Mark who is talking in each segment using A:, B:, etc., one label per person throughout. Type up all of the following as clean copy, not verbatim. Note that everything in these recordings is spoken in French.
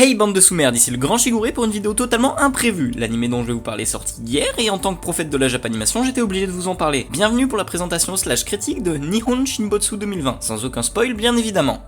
A: Hey bande de sous-merdes, ici le grand Shigure pour une vidéo totalement imprévue. L'anime dont je vais vous parler est sorti hier et en tant que prophète de la Japanimation, j'étais obligé de vous en parler. Bienvenue pour la présentation / critique de Nihon Shinbotsu 2020, sans aucun spoil bien évidemment.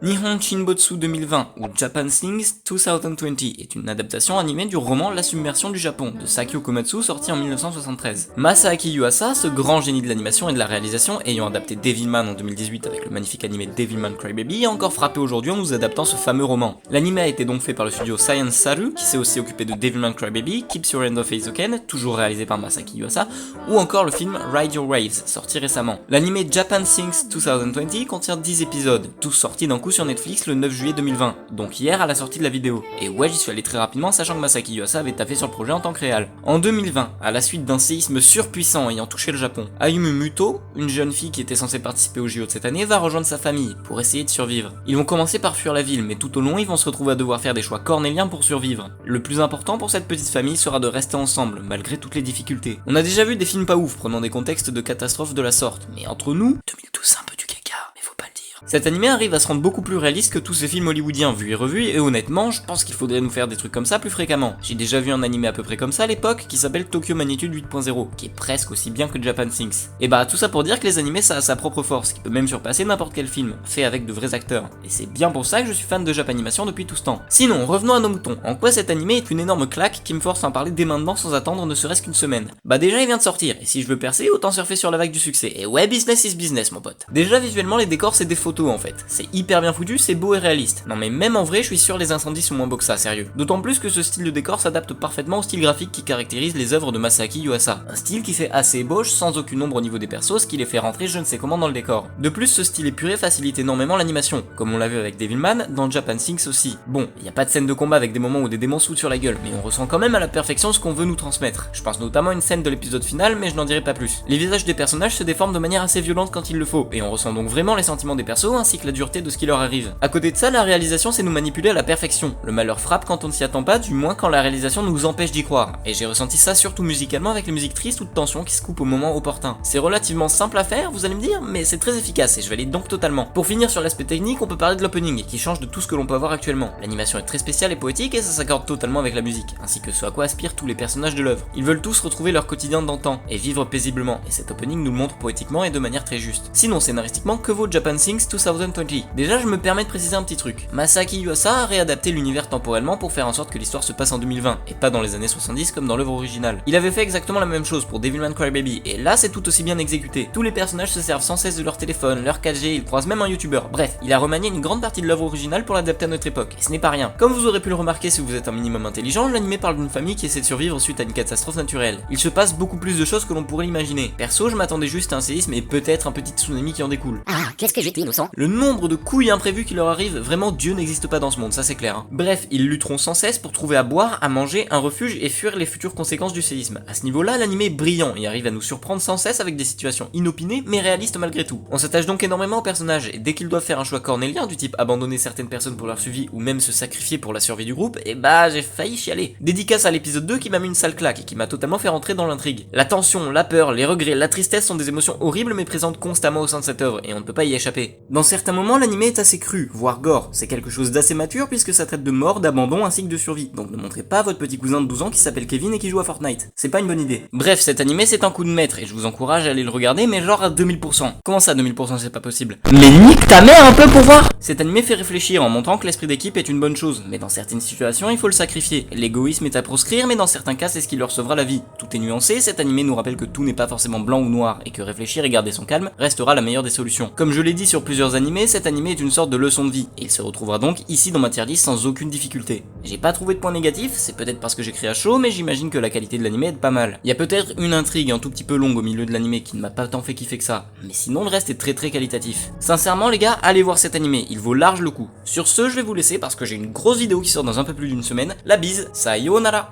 A: Nihon Shinbotsu 2020 ou Japan Sings 2020 est une adaptation animée du roman La Submersion du Japon de Sakio Komatsu sorti en 1973. Masaaki Yuasa, ce grand génie de l'animation et de la réalisation ayant adapté Devilman en 2018 avec le magnifique animé Devilman Crybaby, a encore frappé aujourd'hui en nous adaptant ce fameux roman. L'anime a été donc fait par le studio Science Saru qui s'est aussi occupé de Devilman Crybaby, Keeps Your End of Eizouken, toujours réalisé par Masaaki Yuasa, ou encore le film Ride Your Waves, sorti récemment. L'anime Japan Sings 2020 contient 10 épisodes, tous sortis d'un coup sur Netflix le 9 juillet 2020, donc hier à la sortie de la vidéo. Et ouais, j'y suis allé très rapidement sachant que Masaaki Yuasa avait taffé sur le projet en tant que réal. En 2020, à la suite d'un séisme surpuissant ayant touché le Japon, Ayumu Muto, une jeune fille qui était censée participer au JO de cette année, va rejoindre sa famille pour essayer de survivre. Ils vont commencer par fuir la ville, mais tout au long ils vont se retrouver à devoir faire des choix cornéliens pour survivre. Le plus important pour cette petite famille sera de rester ensemble, malgré toutes les difficultés. On a déjà vu des films pas ouf prenant des contextes de catastrophes de la sorte, mais entre nous, 2012 c'est un peu du caca, mais faut pas le dire. Cet animé arrive à se rendre beaucoup plus réaliste que tous ces films hollywoodiens vus et revus, et honnêtement, je pense qu'il faudrait nous faire des trucs comme ça plus fréquemment. J'ai déjà vu un animé à peu près comme ça à l'époque, qui s'appelle Tokyo Magnitude 8.0, qui est presque aussi bien que Japan Sings. Et bah tout ça pour dire que les animés ça a sa propre force, qui peut même surpasser n'importe quel film, fait avec de vrais acteurs. Et c'est bien pour ça que je suis fan de Japanimation depuis tout ce temps. Sinon, revenons à nos moutons. En quoi cet animé est une énorme claque qui me force à en parler dès maintenant sans attendre ne serait-ce qu'une semaine? Bah déjà il vient de sortir, et si je veux percer, autant surfer sur la vague du succès. Et ouais, business is business mon pote. Déjà visuellement les décors c'est des photos en fait. C'est hyper bien foutu, c'est beau et réaliste. Non mais même en vrai, je suis sûr les incendies sont moins beaux que ça, sérieux. D'autant plus que ce style de décor s'adapte parfaitement au style graphique qui caractérise les œuvres de Masaaki Yuasa. Un style qui fait assez ébauche, sans aucune ombre au niveau des persos, ce qui les fait rentrer je ne sais comment dans le décor. De plus, ce style épuré facilite énormément l'animation, comme on l'a vu avec Devilman, dans Japan Sings aussi. Bon, y a pas de scène de combat avec des moments où des démons sautent sur la gueule, mais on ressent quand même à la perfection ce qu'on veut nous transmettre. Je pense notamment à une scène de l'épisode final, mais je n'en dirai pas plus. Les visages des personnages se déforment de manière assez violente quand il le faut, et on ressent donc vraiment les sentiments des persos ainsi que la dureté de ce qui leur arrive. À côté de ça, la réalisation c'est nous manipuler à la perfection. Le malheur frappe quand on ne s'y attend pas, du moins quand la réalisation nous empêche d'y croire. Et j'ai ressenti ça surtout musicalement avec les musiques tristes ou de tension qui se coupent au moment opportun. C'est relativement simple à faire, vous allez me dire, mais c'est très efficace et je valide donc totalement. Pour finir sur l'aspect technique, on peut parler de l'opening, qui change de tout ce que l'on peut avoir actuellement. L'animation est très spéciale et poétique et ça s'accorde totalement avec la musique, ainsi que ce à quoi aspirent tous les personnages de l'œuvre. Ils veulent tous retrouver leur quotidien d'antan et vivre paisiblement, et cet opening nous le montre poétiquement et de manière très juste. Sinon, scénaristiquement, que vaut Japan Sings 2020? Déjà, je me permets de préciser un petit truc. Masaaki Yuasa a réadapté l'univers temporellement pour faire en sorte que l'histoire se passe en 2020 et pas dans les années 70 comme dans l'œuvre originale. Il avait fait exactement la même chose pour Devilman Crybaby et là c'est tout aussi bien exécuté. Tous les personnages se servent sans cesse de leur téléphone, leur 4G, ils croisent même un youtubeur. Bref, il a remanié une grande partie de l'œuvre originale pour l'adapter à notre époque et ce n'est pas rien. Comme vous aurez pu le remarquer si vous êtes un minimum intelligent, l'anime parle d'une famille qui essaie de survivre suite à une catastrophe naturelle. Il se passe beaucoup plus de choses que l'on pourrait l'imaginer. Perso, je m'attendais juste à un séisme et peut-être un petit tsunami qui en découle.
B: Ah, qu'est-ce que j'étais innocent.
A: Le nombre de couilles imprévues qui leur arrivent, vraiment Dieu n'existe pas dans ce monde, ça c'est clair. Bref, ils lutteront sans cesse pour trouver à boire, à manger, un refuge et fuir les futures conséquences du séisme. À ce niveau-là, l'anime est brillant et arrive à nous surprendre sans cesse avec des situations inopinées mais réalistes malgré tout. On s'attache donc énormément aux personnages et dès qu'ils doivent faire un choix cornélien du type abandonner certaines personnes pour leur suivi ou même se sacrifier pour la survie du groupe, et bah j'ai failli chialer. Dédicace à l'épisode 2 qui m'a mis une sale claque et qui m'a totalement fait rentrer dans l'intrigue. La tension, la peur, les regrets, la tristesse sont des émotions horribles mais présentes constamment au sein de cette œuvre et on ne peut pas y échapper. Dans certains moments, l'anime est assez cru, voire gore. C'est quelque chose d'assez mature puisque ça traite de mort, d'abandon ainsi que de survie. Donc ne montrez pas à votre petit cousin de 12 ans qui s'appelle Kevin et qui joue à Fortnite. C'est pas une bonne idée. Bref, cet animé c'est un coup de maître et je vous encourage à aller le regarder mais genre à 2000%. Comment ça 2000% c'est pas possible? Mais nique ta mère un peu pour voir! Cet animé fait réfléchir en montrant que l'esprit d'équipe est une bonne chose, mais dans certaines situations il faut le sacrifier. L'égoïsme est à proscrire mais dans certains cas c'est ce qui leur sauvera la vie. Tout est nuancé, cet animé nous rappelle que tout n'est pas forcément blanc ou noir et que réfléchir et garder son calme restera la meilleure des solutions. Comme je l'ai dit sur plusieurs animés, cet animé est une sorte de leçon de vie et il se retrouvera donc ici dans ma tier list sans aucune difficulté. J'ai pas trouvé de points négatifs, c'est peut-être parce que j'écris à chaud, mais j'imagine que la qualité de l'animé est pas mal. Il y a peut-être une intrigue un tout petit peu longue au milieu de l'animé qui ne m'a pas tant fait kiffer que ça, mais sinon le reste est très qualitatif. Sincèrement les gars, allez voir cet animé, il vaut large le coup. Sur ce, je vais vous laisser parce que j'ai une grosse vidéo qui sort dans un peu plus d'une semaine. La bise, sayonara.